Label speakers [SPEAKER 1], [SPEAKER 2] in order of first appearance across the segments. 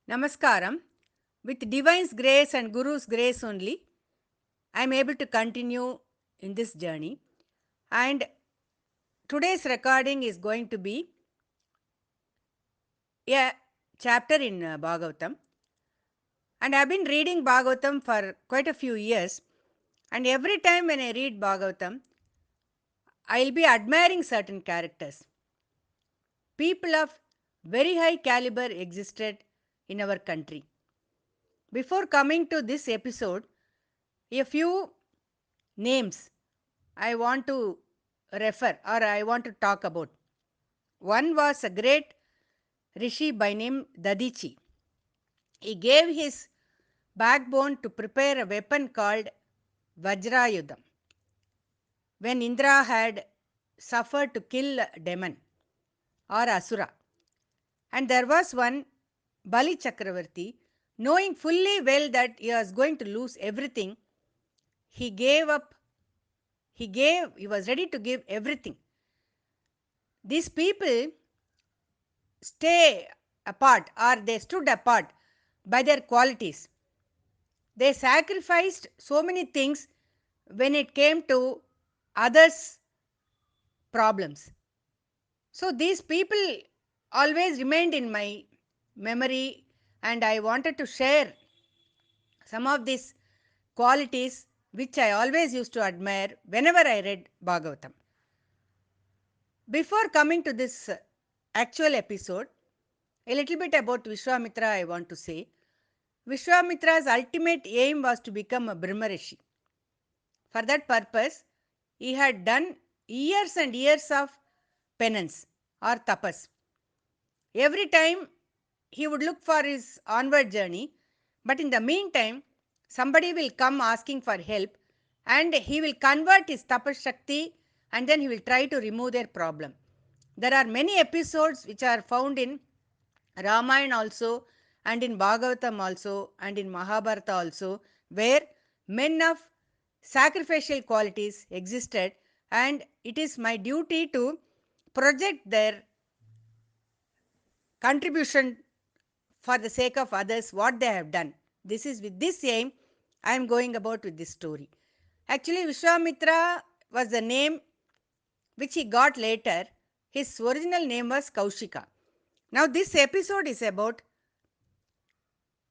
[SPEAKER 1] Namaskaram. With Divine's grace and Guru's grace only, I am able to continue in this journey. And today's recording is going to be a chapter in Bhagavatam. And I have been reading Bhagavatam for quite a few years. And every time when I read Bhagavatam, I will be admiring certain characters. People of very high caliber existed in our country. Before coming to this episode, a few names I want to refer or I want to talk about. One was a great rishi by name Dadichi. He gave his backbone to prepare a weapon called Vajrayudham when Indra had suffered to kill demon or Asura. And there was one Bali Chakravarti, knowing fully well that he was going to lose everything, he gave up, he was ready to give everything. These people stay apart or they stood apart by their qualities. They sacrificed so many things when it came to others' problems. So these people always remained in my memory, and I wanted to share some of these qualities which I always used to admire whenever I read Bhagavatam. Before coming to this actual episode, a little bit about Vishvamitra I want to say. Vishwamitra's ultimate aim was to become a Brahmarishi. For that purpose, he had done years and years of penance or tapas. Every time he would look for his onward journey, but in the meantime, somebody will come asking for help and he will convert his tapas shakti and then he will try to remove their problem. There are many episodes which are found in Ramayana also and in Bhagavatam also and in Mahabharata also, where men of sacrificial qualities existed, and it is my duty to project their contribution for the sake of others what they have done. This is with this aim I am going about with this story. Actually, Vishwamitra was the name which he got later. His original name was Kaushika. Now this episode is about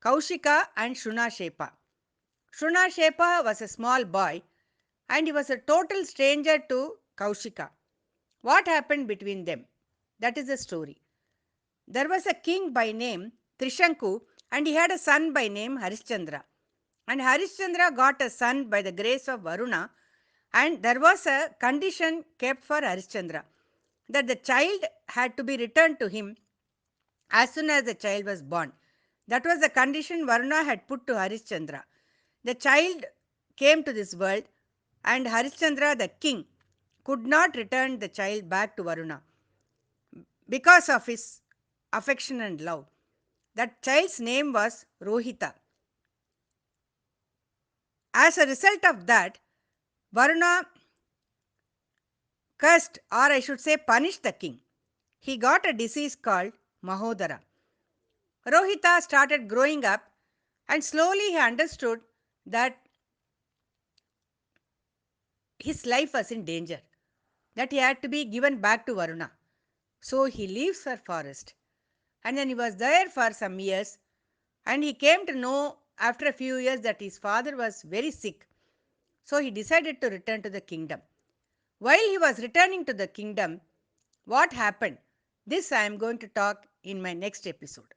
[SPEAKER 1] Kaushika and Shunahshepa. Shunahshepa was a small boy and he was a total stranger to Kaushika. What happened between them? That is the story. There was a king by name Trishanku and he had a son by name Harishchandra. And Harishchandra got a son by the grace of Varuna, and there was a condition kept for Harishchandra that the child had to be returned to him as soon as the child was born. That was the condition Varuna had put to Harishchandra. The child came to this world and Harishchandra the king could not return the child back to Varuna because of his affection and love. That child's name was Rohita. As a result of that, Varuna cursed, or I should say punished the king. He got a disease called Mahodara. Rohita started growing up and slowly he understood that his life was in danger, that he had to be given back to Varuna. So he leaves for forest. And then he was there for some years and he came to know after a few years that his father was very sick. So he decided to return to the kingdom. While he was returning to the kingdom, what happened? This I am going to talk in my next episode.